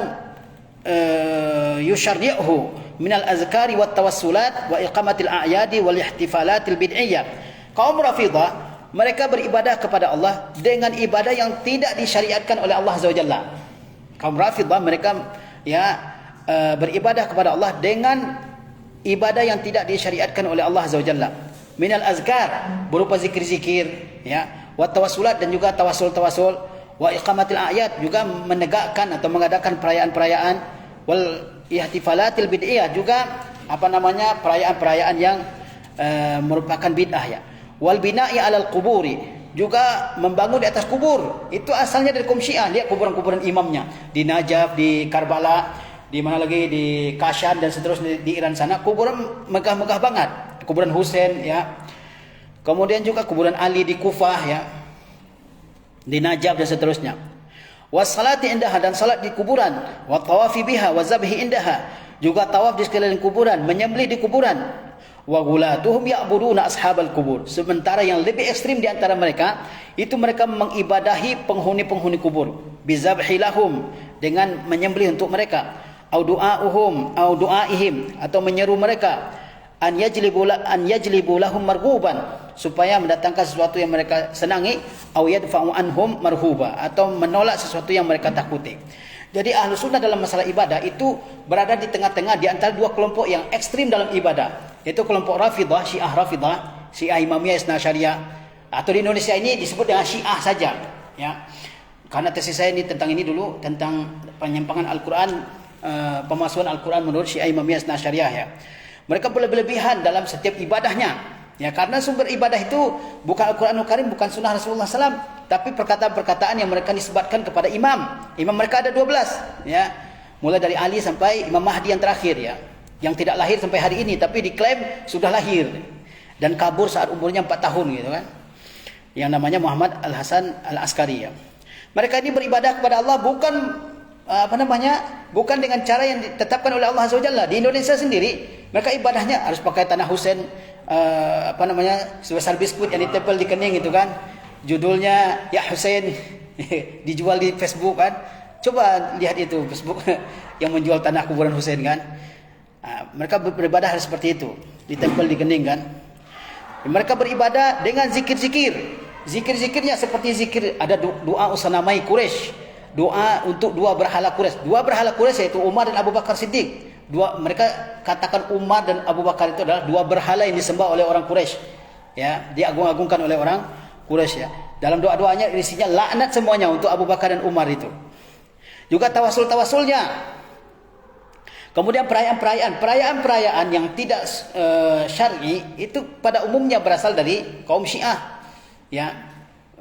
yusyarri'hu minal azkari wat tawassulat wa iqamatil a'yadi wal ihtifalatil bid'iyyah. Kaum Rafidah mereka beribadah kepada Allah dengan ibadah yang tidak disyariatkan oleh Allah Azza wa Jalla. Kaum Rafidah mereka ya beribadah kepada Allah dengan ibadah yang tidak disyariatkan oleh Allah Azza wa Jalla. Minal azkar, berupa zikir-zikir ya, wat tawassulat, dan juga tawasul-tawasul, wa iqamatil a'yad, juga menegakkan atau mengadakan perayaan-perayaan, wal ihtifalatil bid'iyah, juga perayaan-perayaan yang merupakan bid'ah ya. Wal bina'i 'alal quburi, juga membangun di atas kubur. Itu asalnya dari kaum Syiah. Lihat kuburan-kuburan imamnya di Najaf, di Karbala, di mana lagi, di Kashan dan seterusnya di Iran sana, kuburan megah-megah banget. Kuburan Husain ya. Kemudian juga kuburan Ali di Kufah ya, di Najaf dan seterusnya. Wassalati indaha, dan salat di kuburan, wa tawafi biha wa zabhi indaha, juga tawaf di sekeliling kuburan, menyembelih di kuburan. Wa ghulatuhum ya'buduna ashabal kubur. Sementara yang lebih ekstrim di antara mereka itu mereka mengibadahi penghuni-penghuni kubur, bizabhi lahum, dengan menyembelih untuk mereka, au du'auhum au du'aihim, atau menyeru mereka, an yajlibu lahum marghuban, supaya mendatangkan sesuatu yang mereka senangi, au yadfa'u anhum marhuba, atau menolak sesuatu yang mereka takuti. Jadi ahlu sunnah dalam masalah ibadah itu berada di tengah-tengah di antara 2 kelompok yang ekstrim dalam ibadah, yaitu kelompok Rafidah, Syiah Imamiyah Isna Syariah, atau di Indonesia ini disebut dengan Syiah saja ya. Karena tesis saya ini tentang ini dulu, tentang penyimpangan Al-Qur'an, pemasukan Al-Qur'an menurut Syiah Imamiyah Isna Syariah ya. Mereka berlebihan dalam setiap ibadahnya ya, karena sumber ibadah itu bukan Al-Qur'anul Karim, bukan sunnah Rasulullah SAW, tapi perkataan-perkataan yang mereka nisbatkan kepada imam mereka ada 12 ya, mulai dari Ali sampai Imam Mahdi yang terakhir ya, yang tidak lahir sampai hari ini tapi diklaim sudah lahir dan kabur saat umurnya 4 tahun gitu kan, yang namanya Muhammad Al-Hasan Al-Askari ya. Mereka ini beribadah kepada Allah bukan bukan dengan cara yang ditetapkan oleh Allah Azza wa Jalla. Di Indonesia sendiri mereka ibadahnya harus pakai tanah Husain, sebesar biskuit yang ditempel di kening itu kan, judulnya Ya Husain, dijual di Facebook kan. Coba lihat itu Facebook yang menjual tanah kuburan Husain kan. Mereka beribadah harus seperti itu, ditempel di kening kan. Mereka beribadah dengan zikir-zikir. Zikir-zikirnya seperti zikir, ada doa usanamai Quraisy, doa untuk 2 berhala Quraisy. 2 berhala Quraisy yaitu Umar dan Abu Bakar Siddiq. Mereka katakan Umar dan Abu Bakar itu adalah 2 berhala yang disembah oleh orang Quraisy. Ya, diagung-agungkan oleh orang Quraisy ya. Dalam doa-doanya isinya laknat semuanya untuk Abu Bakar dan Umar itu. Juga tawasul-tawasulnya. Kemudian perayaan-perayaan yang tidak syar'i itu pada umumnya berasal dari kaum Syiah. Ya.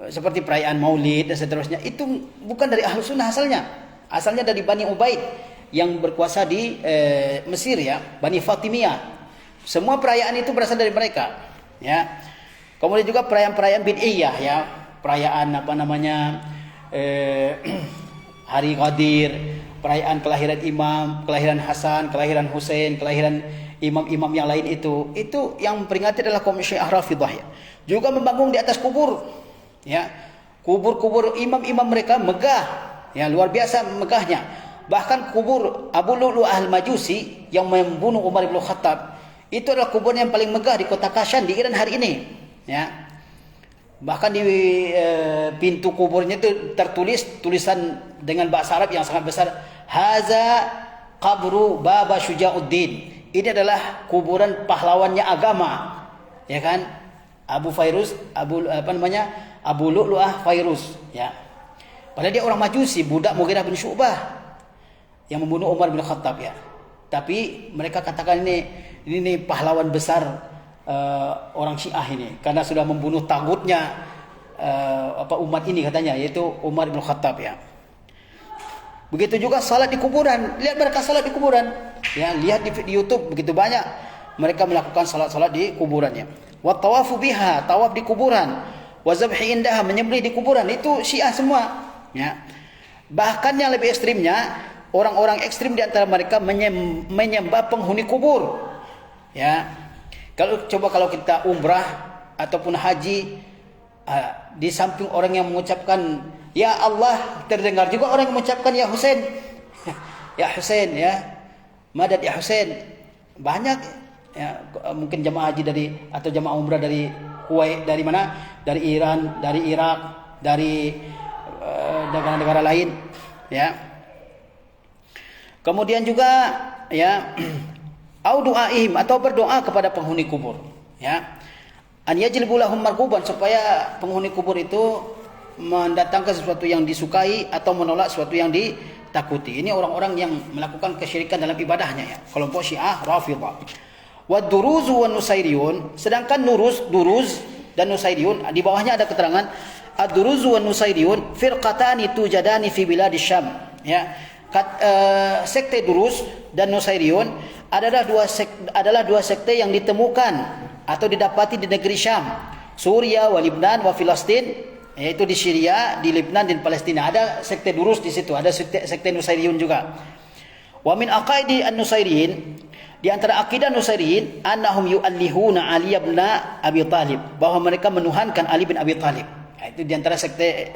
Seperti perayaan Maulid dan seterusnya, itu bukan dari Ahlus Sunnah asalnya. Asalnya dari Bani Ubaid yang berkuasa di Mesir ya, Bani Fatimiyah. Semua perayaan itu berasal dari mereka ya. Kemudian juga perayaan-perayaan bid'iyah ya, perayaan Hari Ghadir, perayaan kelahiran imam, kelahiran Hasan, kelahiran Husain, kelahiran imam-imam yang lain itu yang memperingati adalah kaum Syiah Rafidah ya. Juga membangun di atas kubur Ya, kubur-kubur imam-imam mereka megah, ya luar biasa megahnya. Bahkan kubur Abu Lu'lu'ah al-Majusi yang membunuh Umar bin Khattab, itu adalah kubur yang paling megah di kota Kashan di Iran hari ini. Ya. Bahkan di pintu kuburnya itu tertulis tulisan dengan bahasa Arab yang sangat besar, Haza qabru Baba Syuja'uddin. Ini adalah kuburan pahlawannya agama. Ya kan? Abu Lu'lu'ah Fairuz, ya. Padahal dia orang Majusi, budak Mughirah bin Syu'bah yang membunuh Umar bin Khattab, ya. Tapi mereka katakan ini pahlawan besar orang Syiah ini karena sudah membunuh tagutnya umat ini katanya, yaitu Umar bin Khattab, ya. Begitu juga salat di kuburan. Lihat mereka salat di kuburan. Ya, lihat di YouTube begitu banyak mereka melakukan salat-salat di kuburannya. Wa tawafu biha, tawaf di kuburan. Wa zabhi indaha, menyembelih di kuburan. Itu Syiah semua, ya. Bahkan yang lebih ekstrimnya, orang-orang ekstrim di antara mereka menyembah penghuni kubur. Ya. Kalau kita umrah ataupun haji, di samping orang yang mengucapkan ya Allah, terdengar juga orang yang mengucapkan ya Husain. Ya Husain, ya. Madad ya Husain. Banyak, ya, mungkin jamaah haji atau jamaah umrah dari Kuwait, dari mana? Dari Iran, dari Irak, dari negara-negara lain, ya. Kemudian juga, ya, au du'aihim, atau berdoa kepada penghuni kubur, ya. An yajlibu lahum marghuban, supaya penghuni kubur itu mendatangkan sesuatu yang disukai atau menolak sesuatu yang ditakuti. Ini orang-orang yang melakukan kesyirikan dalam ibadahnya, ya. Kelompok Syiah Rafidhah. Wa duruzu wan nusairiyun, sedangkan duruz dan nusairiyun, di bawahnya ada keterangan ad-duruzu wan nusairiyun firqatani tujadani fi biladisy Syam, ya. Sekte Duruz dan Nusairiyun adalah dua sekte yang ditemukan atau didapati di negeri Syam, Suria, wa Libnan, wa Filastin, yaitu di Syria, di Lebanon dan Palestina. Ada sekte Duruz di situ, ada sekte Nusairiyun juga. Wa min aqaidi an-Nusairiyin, di antara akidah Nusairiyin, annahum yu'allihuna Ali ibn Abi Thalib, bahwa mereka menuhankan Ali bin Abi Thalib. Itu di antara sekte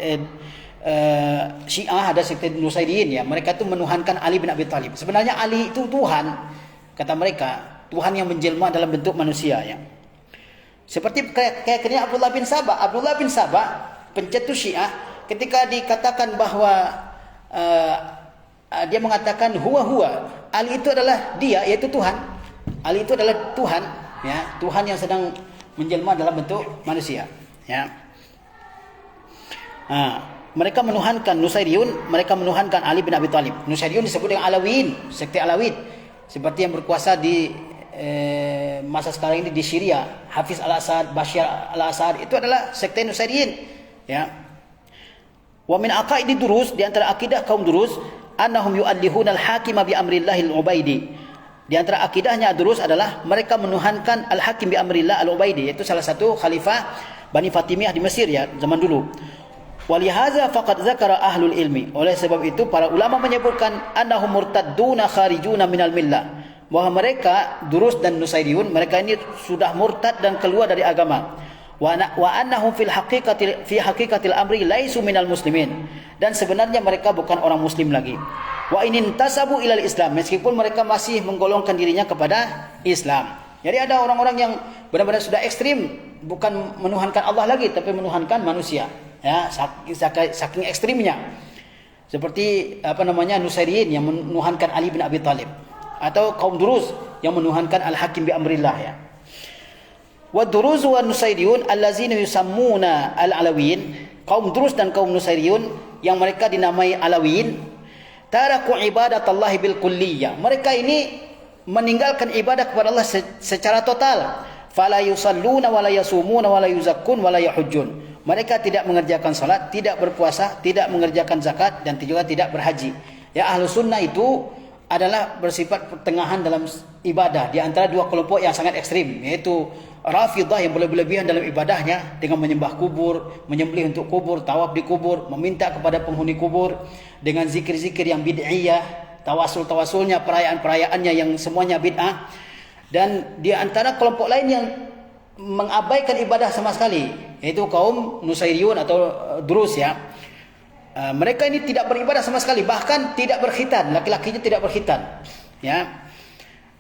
Syiah, ada sekte Nusairiyin, ya. Mereka itu menuhankan Ali bin Abi Thalib. Sebenarnya Ali itu Tuhan, kata mereka, Tuhan yang menjelma dalam bentuk manusia, ya. Seperti kayaknya Abdullah bin Sabah, pencetus Syiah, ketika dikatakan bahwa dia mengatakan huwa, Ali itu adalah dia, yaitu Tuhan. Ali itu adalah Tuhan, ya, Tuhan yang sedang menjelma dalam bentuk manusia, ya. Mereka menuhankan Nusairiyun, mereka menuhankan Ali bin Abi Thalib. Nusairiyun disebut dengan Alawiyin, sekte Alawid, seperti yang berkuasa di masa sekarang ini di Syria. Hafiz al-Assad, Bashar al-Assad, itu adalah sekte Nusairiyin, ya. Wa min aqaidi Duruz, di antara akidah kaum Duruz, annahum yu'allihuna al-hakim bi amrillahil ubaidi. Di antara akidahnya Duruz adalah mereka menuhankan al-hakim bi amrillah al-ubaidi, yaitu salah satu khalifah Bani Fatimiyah di Mesir, ya, zaman dulu. Walihaza faqad zakara ahlul ilmi, oleh sebab itu para ulama menyebutkan annahum murtadduna kharijuna minal millah, bahwa mereka Duruz dan Nusairiyun, mereka ini sudah murtad dan keluar dari agama. Wa annahum fi haqiqatil amri laisu minal muslimin, dan sebenarnya mereka bukan orang muslim lagi. Wa in tasabu ilal Islam, meskipun mereka masih menggolongkan dirinya kepada Islam. Jadi ada orang-orang yang benar-benar sudah ekstrim, bukan menuhankan Allah lagi tapi menuhankan manusia, ya, saking ekstrimnya. Seperti Nusairiyin yang menuhankan Ali bin Abi Thalib, atau kaum Duruz yang menuhankan Al-Hakim bi amrillah, ya. Wa Duruz wa Nusairiyun allazina yusammuna al-Alawiyin, kaum Duruz dan kaum Nusairiyun yang mereka dinamai Alawiyin, taraku ibadatallahi bil kulliyah, mereka ini meninggalkan ibadah kepada Allah secara total. Fala yusalluna wala yasumuna wala yuzakkun wala yahujjun, mereka tidak mengerjakan salat, tidak berpuasa, tidak mengerjakan zakat, dan juga tidak berhaji. Ya, ahlu sunnah itu adalah bersifat pertengahan dalam ibadah, di antara dua kelompok yang sangat ekstrim, yaitu Rafidhah yang berlebihan dalam ibadahnya dengan menyembah kubur, menyembelih untuk kubur, tawaf di kubur, meminta kepada penghuni kubur dengan zikir-zikir yang bid'iyah, tawasul-tawasulnya, perayaan-perayaannya yang semuanya bid'ah. Dan di antara kelompok lain yang mengabaikan ibadah sama sekali, yaitu kaum Nusairiyun atau Durus ya. Mereka ini tidak beribadah sama sekali, bahkan tidak berkhitan, laki-lakinya tidak berkhitan. Ya.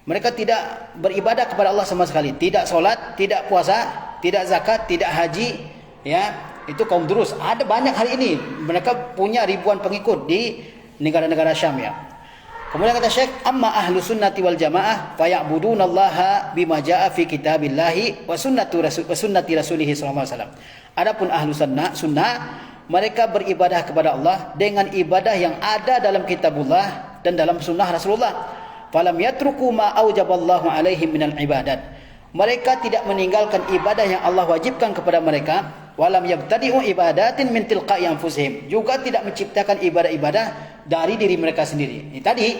Mereka tidak beribadah kepada Allah sama sekali, tidak solat, tidak puasa, tidak zakat, tidak haji, ya. Itu kaum Durus. Ada banyak hari ini, mereka punya ribuan pengikut di negara-negara Syam ya. Kemudian kata Syekh, amma ahlu sunnati wal jamaah faya'budunallaha bima ja'a fi kitabillahi wa sunnati rasulih sallallahu alaihi wasallam. Adapun ahlu sunnah mereka beribadah kepada Allah dengan ibadah yang ada dalam kitabullah dan dalam sunnah Rasulullah. Falam yatruku ma aujaballahu alaihim minal ibadat. Mereka tidak meninggalkan ibadah yang Allah wajibkan kepada mereka. Walam yabtadi'u ibadatin min tilqa'i anfusihim. Juga tidak menciptakan ibadah-ibadah dari diri mereka sendiri. Ini tadi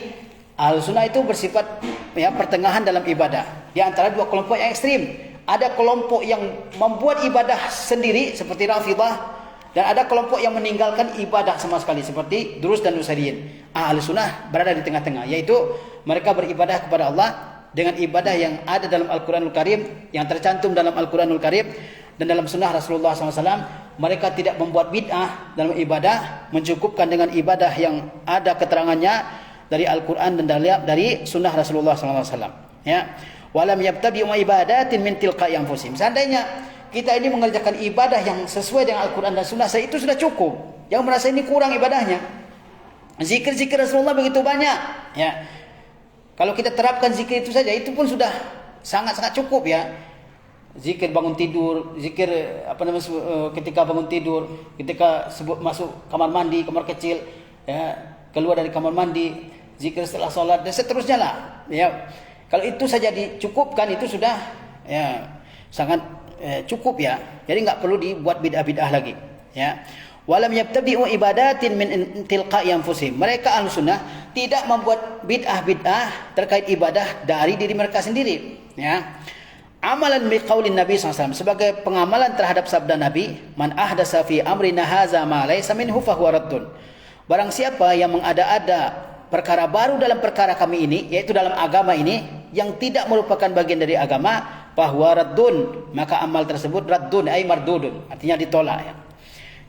Ahlussunnah itu bersifat ya pertengahan dalam ibadah. Di antara dua kelompok yang ekstrim. Ada kelompok yang membuat ibadah sendiri seperti Rafidhah, dan ada kelompok yang meninggalkan ibadah sama sekali seperti Durus dan Nusairiyin. Ahlussunnah berada di tengah-tengah, yaitu mereka beribadah kepada Allah dengan ibadah yang ada dalam Al-Quranul Karim, yang tercantum dalam Al-Quranul Karim dan dalam sunnah Rasulullah SAW. Mereka tidak membuat bid'ah dalam ibadah, mencukupkan dengan ibadah yang ada keterangannya dari Al-Quran dan dari sunnah Rasulullah SAW. Ya, walam yabtabi'u ibadatin min tilqa'i anfusihim. Seandainya kita ini mengerjakan ibadah yang sesuai dengan Al-Quran dan sunnah, itu sudah cukup. Yang merasa ini kurang ibadahnya, zikir-zikir Rasulullah begitu banyak. Ya, kalau kita terapkan zikir itu saja, itu pun sudah sangat-sangat cukup ya. Zikir bangun tidur, zikir ketika bangun tidur, ketika masuk kamar mandi, kamar kecil, ya, keluar dari kamar mandi, zikir setelah sholat dan seterusnya lah. Ya, kalau itu saja dicukupkan, itu sudah ya sangat cukup ya. Jadi enggak perlu dibuat bid'ah-bid'ah lagi. Ya. Walam yabtadi'u ibadatin min tilqa'i anfusihim. Mereka Ahlussunnah tidak membuat bid'ah-bid'ah terkait ibadah dari diri mereka sendiri. Ya. Amalan biqaulin Nabi SAW, sebagai pengamalan terhadap sabda Nabi, man ahdasa fi amrina haza ma laysa minhu fahuwa raddun. Barang siapa yang mengada-ada perkara baru dalam perkara kami ini, yaitu dalam agama ini, yang tidak merupakan bagian dari agama, fahuwa raddun, maka amal tersebut raddun ay mardudun, artinya ditolak ya.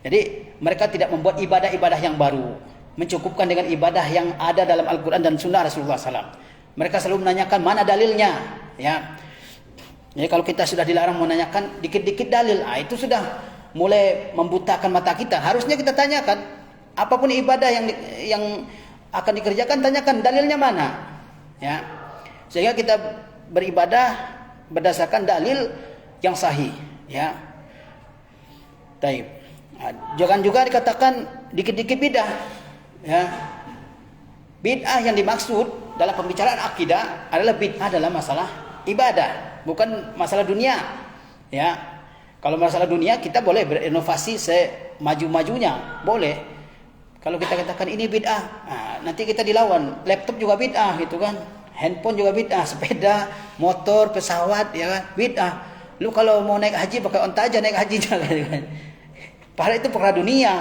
Jadi mereka tidak membuat ibadah-ibadah yang baru, mencukupkan dengan ibadah yang ada dalam Al-Quran dan sunnah Rasulullah SAW. Mereka selalu menanyakan mana dalilnya ya. Jadi kalau kita sudah dilarang menanyakan dikit-dikit dalil, itu sudah mulai membutakan mata kita. Harusnya kita tanyakan, apapun ibadah yang akan dikerjakan, tanyakan dalilnya mana. Ya, sehingga kita beribadah berdasarkan dalil yang sahih. Ya, taib. Jangan juga dikatakan dikit-dikit bid'ah. Ya, bid'ah yang dimaksud dalam pembicaraan akidah adalah bid'ah dalam masalah ibadah, bukan masalah dunia. Ya, kalau masalah dunia kita boleh berinovasi semaju-majunya, boleh. Kalau kita katakan ini bid'ah, nanti kita dilawan. Laptop juga bid'ah, gitu kan? Handphone juga bid'ah, sepeda, motor, pesawat, ya kan? Bid'ah. Lu kalau mau naik haji pakai onta aja naik haji kan? Padahal itu perkara dunia.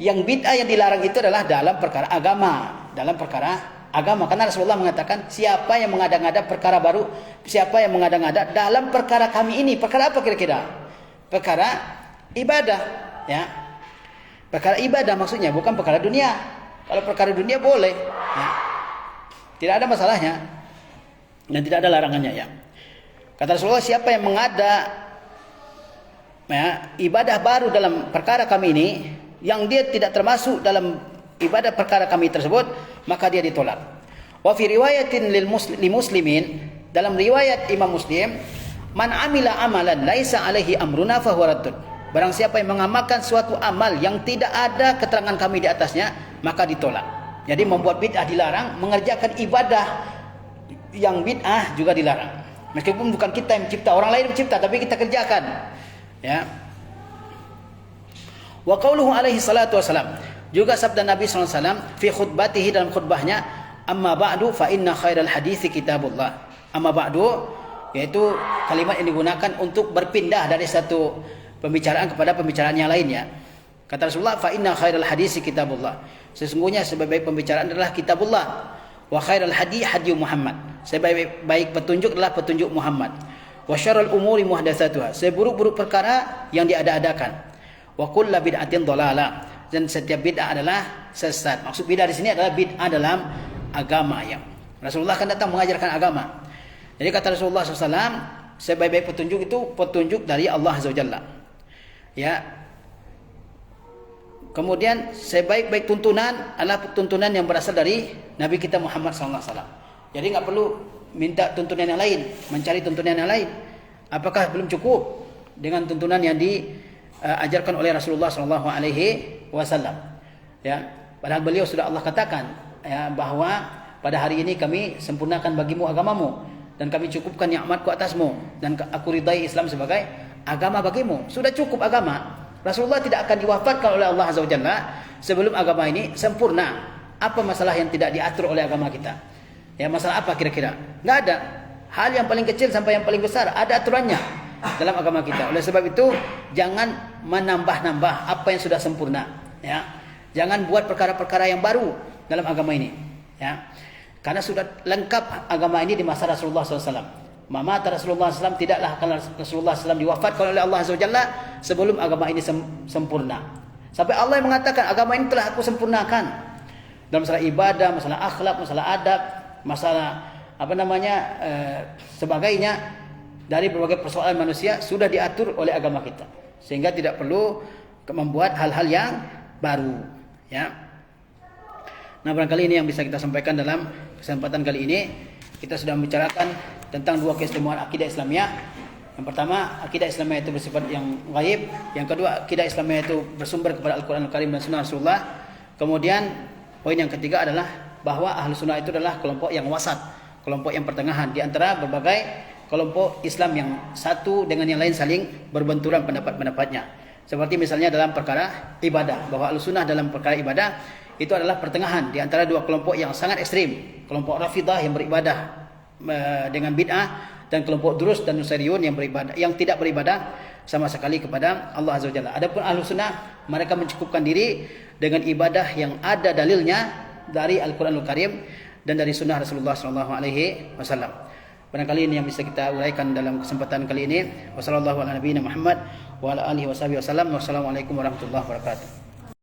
Yang bid'ah yang dilarang itu adalah dalam perkara agama, dalam perkara agama. Karena Rasulullah mengatakan, siapa yang mengada-ngada perkara baru, siapa yang mengada-ngada dalam perkara kami ini. Perkara apa kira-kira? Perkara ibadah, ya. Perkara ibadah maksudnya, bukan perkara dunia. Kalau perkara dunia boleh, ya. Tidak ada masalahnya dan tidak ada larangannya ya. Kata Rasulullah, siapa yang mengada ya, ibadah baru dalam perkara kami ini, yang dia tidak termasuk dalam ibadah perkara kami tersebut, maka dia ditolak. Wa fi riwayatin li muslimin, dalam riwayat Imam Muslim, man amila amalan laisa alaihi amruna fahuwa raddun. Barang siapa yang mengamalkan suatu amal yang tidak ada keterangan kami di atasnya, maka ditolak. Jadi membuat bid'ah dilarang, mengerjakan ibadah yang bid'ah juga dilarang. Meskipun bukan kita yang mencipta, orang lain mencipta, tapi kita kerjakan. Ya. Wa qauluhu alaihi salatu wasalam, juga sabda Nabi SAW fi khutbatihi, dalam khutbahnya, amma ba'du fa inna khairal hadithi kitabullah. Amma ba'du, yaitu kalimat yang digunakan untuk berpindah dari satu pembicaraan kepada pembicaraan yang lainnya. Kata Rasulullah, fa inna khairal hadithi kitabullah. Sesungguhnya sebaik-baik pembicaraan adalah kitabullah. Wa khairal hadi hadi Muhammad. Sebaik-baik petunjuk adalah petunjuk Muhammad. Wa syarrul umuri muhdatsatuha. Seburuk-buruk perkara yang diada-adakan. Wa kullu bid'atin dhalalah. Dan setiap bid'ah adalah sesat. Maksud bid'ah di sini adalah bid'ah dalam agama yang Rasulullah kan datang mengajarkan agama. Jadi kata Rasulullah SAW, sebaik-baik petunjuk itu petunjuk dari Allah Azza wa Jalla. Ya. Kemudian sebaik-baik tuntunan adalah tuntunan yang berasal dari Nabi kita Muhammad SAW. Jadi enggak perlu minta tuntunan yang lain, mencari tuntunan yang lain. Apakah belum cukup dengan tuntunan yang diajarkan oleh Rasulullah SAW? Ya, padahal beliau sudah Allah katakan ya, bahwa pada hari ini kami sempurnakan bagimu agamamu dan kami cukupkan nikmatku atasmu dan aku ridai Islam sebagai agama bagimu. Sudah cukup agama. Rasulullah tidak akan diwafatkan oleh Allah Azza wa Jalla sebelum agama ini sempurna. Apa masalah yang tidak diatur oleh agama kita? Ya, masalah apa kira-kira? Enggak ada. Hal yang paling kecil sampai yang paling besar ada aturannya dalam agama kita. Oleh sebab itu jangan menambah-nambah apa yang sudah sempurna, ya. Jangan buat perkara-perkara yang baru dalam agama ini, ya. Karena sudah lengkap agama ini di masa Rasulullah SAW. Mama Rasulullah SAW tidaklah akan Rasulullah SAW diwafatkan oleh Allah Azza wa Jalla sebelum agama ini sempurna. Sampai Allah yang mengatakan agama ini telah aku sempurnakan. Dalam masalah ibadah, masalah akhlak, masalah adab, masalah sebagainya dari berbagai persoalan manusia sudah diatur oleh agama kita. Sehingga tidak perlu membuat hal-hal yang baru, ya. Nah, barangkali ini yang bisa kita sampaikan dalam kesempatan kali ini. Kita sudah membicarakan tentang dua keistimewaan akidah Islamiyah. Yang pertama, akidah Islamiyah itu bersifat yang gaib. Yang kedua, akidah Islamiyah itu bersumber kepada Al-Quran Al-Karim dan Sunnah Rasulullah. Kemudian, poin yang ketiga adalah bahwa Ahlu Sunnah itu adalah kelompok yang wasat, kelompok yang pertengahan di antara berbagai kelompok Islam yang satu dengan yang lain saling berbenturan pendapat-pendapatnya. Seperti misalnya dalam perkara ibadah, bahwa Ahlu Sunnah dalam perkara ibadah itu adalah pertengahan di antara dua kelompok yang sangat ekstrim. Kelompok Rafidah yang beribadah dengan bid'ah dan kelompok Durus dan Nusairiyun yang tidak beribadah sama sekali kepada Allah Azza wa Jalla. Adapun Ahlu Sunnah, mereka mencukupkan diri dengan ibadah yang ada dalilnya dari Al-Quranul Karim dan dari Sunnah Rasulullah SAW. Barangkali ini yang bisa kita uraikan dalam kesempatan kali ini. Wassalamualaikum warahmatullahi wabarakatuh.